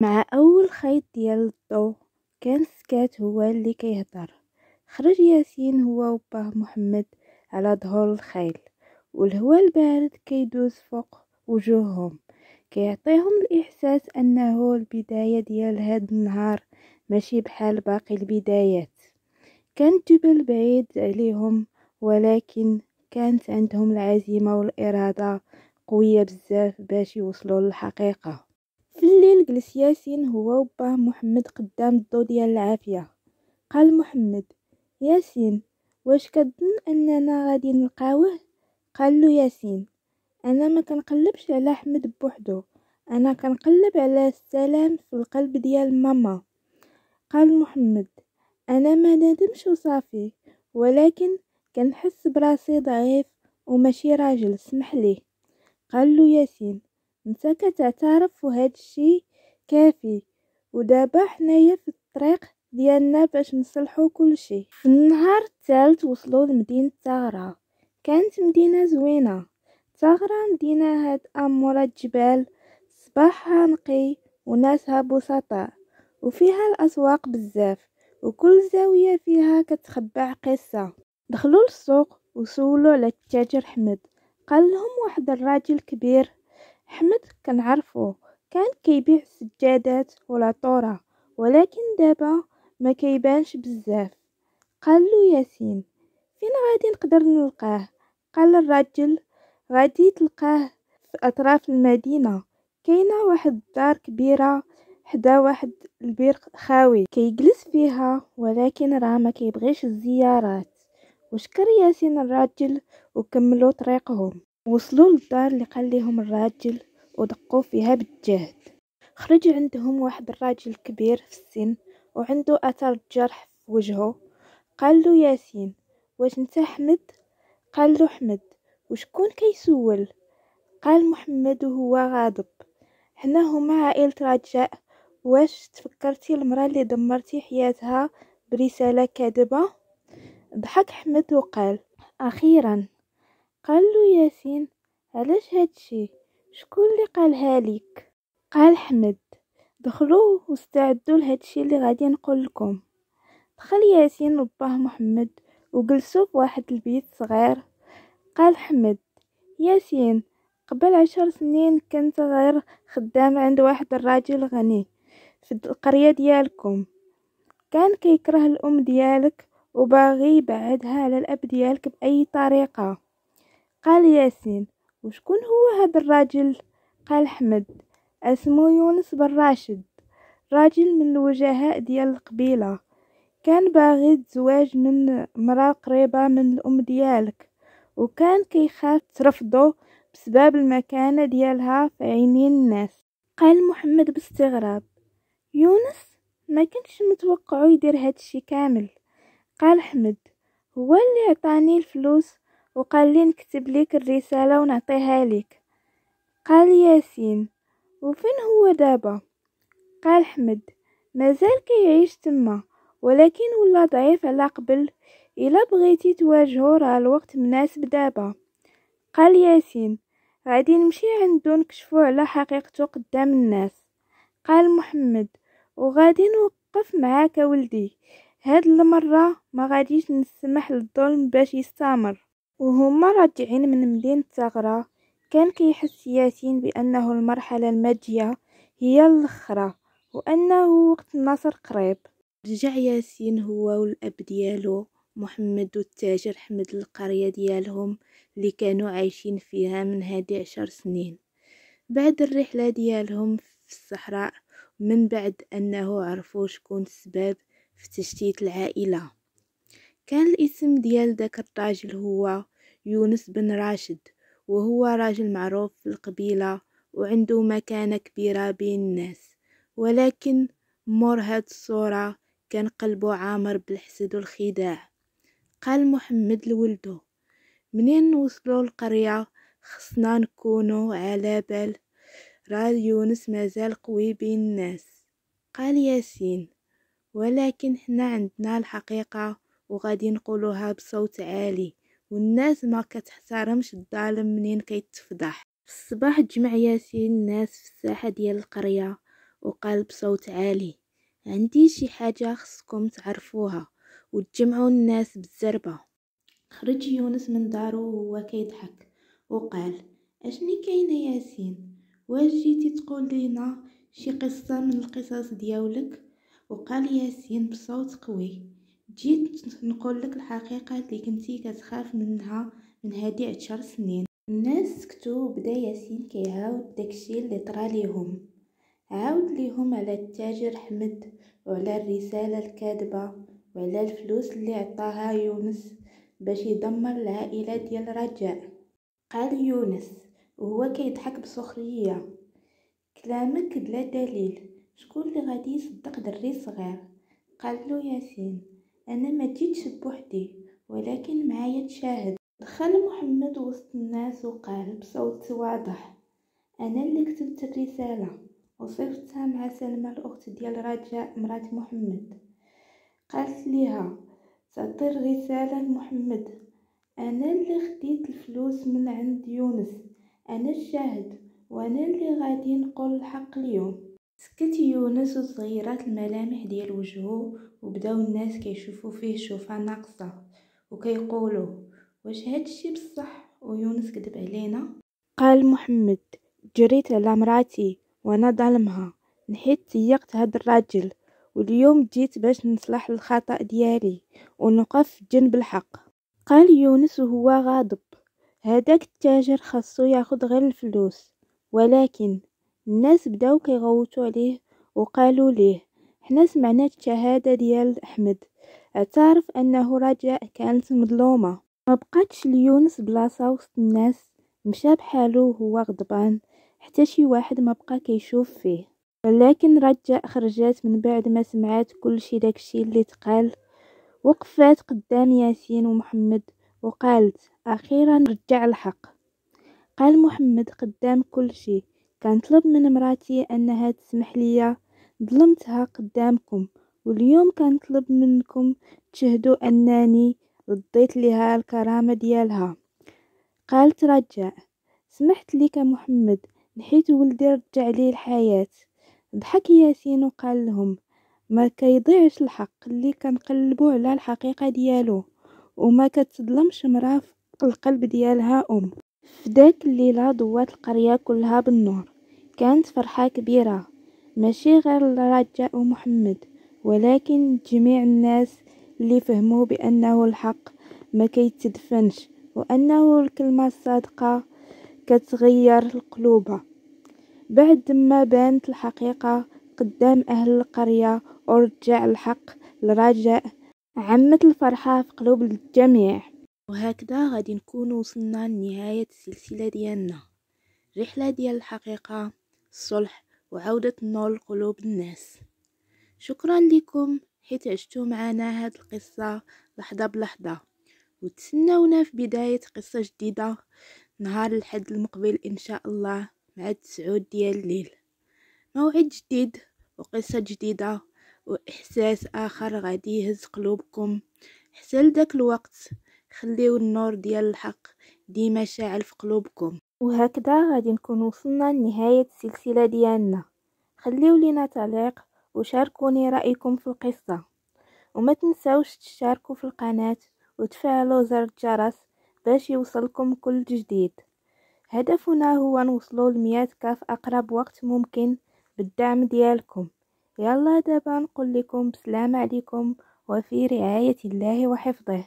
مع أول خيط ديال الضو كان سكات هو اللي كيهضر. خرج ياسين هو وباه محمد على ظهور الخيل، والهواء البارد كيدوز فوق وجوههم، كيعطيهم الإحساس أنه البداية ديال هاد النهار ماشي بحال باقي البدايات. كان الجبل بعيد عليهم، ولكن كانت عندهم العزيمة والإرادة قوية بزاف باش يوصلوا للحقيقة. في الليل جلس ياسين هو وباه محمد قدام الضو ديال العافية. قال محمد: ياسين، واش كتظن اننا غادي نلقاوه؟ قال له ياسين: انا ما كنقلبش على احمد بوحدو، انا كنقلب على السلام في القلب ديال ماما. قال محمد: انا ما نادمش وصافي، ولكن كنحس براسي ضعيف وماشي راجل، سمح لي. قال له ياسين: انت كتعترف وهذا الشيء كافي، ودابا حنايا في الطريق ديالنا باش نصلحوا كل شيء. في النهار الثالث وصلوا لمدينة تغرى. كانت مدينة زوينة. تغرى مدينة هادئة مورا الجبال، صباحها نقي وناسها بسطاء، وفيها الأسواق بزاف، وكل زاوية فيها كتخبع قصة. دخلوا للسوق وسولوا على التاجر حمد. قال لهم واحد الراجل كبير، حمد كنعرفوه، كان كيبيع السجادات والعطورة، ولكن دابا ما كيبانش بزاف. قال له ياسين: فين غادي نقدر نلقاه؟ قال الراجل: غادي تلقاه في اطراف المدينة، كاينه واحد الدار كبيره حدا واحد البير خاوي كيجلس فيها، ولكن راه ما كيبغيش الزيارات. وشكر ياسين الراجل وكملوا طريقهم. وصلوا للدار اللي قال لهم الراجل ودقوا فيها بالجهد. خرج عندهم واحد الراجل كبير في السن وعنده اثر جرح في وجهه. قال له ياسين: واش انت حمد؟ قال له حمد. وشكون كيسول؟ قال محمد وهو غاضب: حنا هما عائلة رجاء، واش تفكرتي المرأة اللي دمرتي حياتها برسالة كاذبة؟ ضحك حمد وقال: أخيرا. قال له ياسين: علاش هادشي؟ شكون اللي قالها ليك؟ قال حمد: دخلوا واستعدوا لهادشي اللي غادي نقول لكم. دخل ياسين وباه محمد وجلسوا في واحد البيت صغير. قال حمد: ياسين، قبل 10 سنين كنت غير خدام عند واحد الراجل غني في القرية ديالكم، كان كيكره الأم ديالك وباغي يبعدها على الأب ديالك بأي طريقة. قال ياسين: وشكون هو هذا الراجل؟ قال حمد: اسمه يونس بن راشد، راجل من الوجهاء ديال القبيلة، كان باغي الزواج من مرأة قريبة من الأم ديالك، وكان كيخاف ترفضه بسبب المكانة ديالها في عينين الناس. قال محمد باستغراب: يونس؟ ما كنتش متوقعه يدير هادشي كامل. قال حمد: هو اللي عطاني الفلوس وقال لي نكتب ليك الرسالة ونعطيها لك. قال ياسين: وفين هو دابا؟ قال حمد: مازال كيعيش تما، ولكن ولا ضعيف على قبل، الا بغيتي تواجهو راه الوقت مناسب دابا. قال ياسين: غادي نمشي عندو نكشفو على حقيقته قدام الناس. قال محمد: وغادي نوقف معاك ولدي، هاد المرة ما غاديش نسمح للظلم باش يستمر. وهما راجعين من مدينة تغرى كان كيحس ياسين بأنه المرحلة الماجية هي الأخرى، وأنه وقت النصر قريب. رجع ياسين هو والأب ديالو محمد والتاجر حمد القرية ديالهم اللي كانوا عايشين فيها من هادي 10 سنين. بعد الرحلة ديالهم في الصحراء، من بعد أنه عرفوا شكون السبب في تشتيت العائلة، كان الاسم ديال داك الراجل هو يونس بن راشد، وهو راجل معروف في القبيلة وعنده مكانة كبيرة بين الناس، ولكن مور هاد الصورة كان قلبه عامر بالحسد والخداع. قال محمد لولده: منين نوصلوا القرية خصنا نكونوا على بال، راه يونس مازال قوي بين الناس. قال ياسين: ولكن حنا عندنا الحقيقة وغادي نقولوها بصوت عالي، والناس ما كتحترمش الظالم منين كيتفضح. في الصباح جمع ياسين الناس في الساحة ديال القرية وقال بصوت عالي: عندي شي حاجة خصكم تعرفوها وتجمعوا الناس بالزربة. خرج يونس من دارو وهو كيضحك وقال: اشني كاينه ياسين؟ واش جيتي تقول لينا شي قصه من القصص ديالك؟ وقال ياسين بصوت قوي: جيت نقول لك الحقيقه اللي كنتي كتخاف منها من هادي 10 سنين. الناس سكتوا وبدا ياسين كيعاود داكشي اللي طرا ليهم. عاود ليهم على التاجر حمد وعلى الرساله الكاذبه وعلى الفلوس اللي عطاها يونس باش يدمر العائلة ديال رجاء. قال يونس وهو كيضحك بسخرية: كلامك بلا دليل، شكون اللي غادي يصدق دري صغير؟ قال له ياسين: انا ما جيتش بوحدي ولكن معايا شاهد. دخل محمد وسط الناس وقال بصوت واضح: انا اللي كتبت الرسالة وصيفطتها مع سلمى الاخت ديال رجاء مرات محمد. قالت ليها تعطي الرسالة لمحمد: انا اللي خديت الفلوس من عند يونس، انا الشاهد وانا اللي غادي نقول الحق اليوم. سكت يونس وصغيرات الملامح ديال وجهه وبداو الناس كيشوفوا فيه شوفه ناقصه وكيقولوا: واش هادشي بصح ويونس كذب علينا؟ قال محمد: جريت على مراتي وانا ظالمها، نحيت تيقت هاد الراجل، واليوم جيت باش نصلح الخطأ ديالي ونقف جنب الحق. قال يونس وهو غاضب: هداك التاجر خاصو ياخد غير الفلوس. ولكن الناس بداو كيغوتوا عليه وقالوا ليه: حنا سمعنا الشهادة ديال احمد، اعترف انه رجاء كانت مظلومة. ما بقاتش ليونس بلاصة وسط الناس، مشى بحالو وهو غضبان حتى شي واحد ما بقى كيشوف فيه. ولكن رجاء خرجات من بعد ما سمعات كلشي داكشي اللي تقال، وقفات قدام ياسين ومحمد وقالت: اخيرا رجع الحق. قال محمد قدام كل شي: كنطلب من مراتي انها تسمح ليا، ظلمتها قدامكم، واليوم كنطلب منكم تشهدوا انني رديت لها الكرامة ديالها. قالت رجاء: سمحت لك محمد، نحيت ولدي رجع لي الحياة. ضحك ياسين وقال لهم: ما كيضيعش الحق اللي كنقلبوا على الحقيقة ديالو، وما كتظلمش مراه في القلب ديالها في داك الليلة ضوات القرية كلها بالنور. كانت فرحة كبيرة، ماشي غير لرجاء ومحمد ولكن جميع الناس اللي فهموا بأنه الحق ما كيتدفنش، وأنه الكلمة الصادقة كتغير القلوب. بعد ما بانت الحقيقة قدام أهل القرية ورجع الحق لرجاء، عمت الفرحة في قلوب الجميع. وهكذا غادي نكون وصلنا لنهاية السلسلة ديالنا، رحلة ديال الحقيقة، الصلح، وعودة النور لقلوب الناس. شكرا لكم حيت عشتوا معنا هاد القصة لحظة بلحظة، وتسنونا في بداية قصة جديدة نهار الحد المقبل إن شاء الله مع 9 ديال الليل. موعد جديد وقصة جديدة وإحساس آخر غادي يهز قلوبكم. حتى لداك الوقت خليو النور ديال الحق ديما شاعل في قلوبكم. وهكذا غادي نكون وصلنا لنهاية السلسلة ديالنا. خليو لينا تعليق وشاركوني رأيكم في القصة، وما تنساوش تشاركوا في القناة وتفعلوا زر الجرس باش يوصلكم كل جديد. هدفنا هو نوصلوا ل100 كاف أقرب وقت ممكن بالدعم ديالكم. يلا دابا نقول لكم بسلام عليكم وفي رعاية الله وحفظه.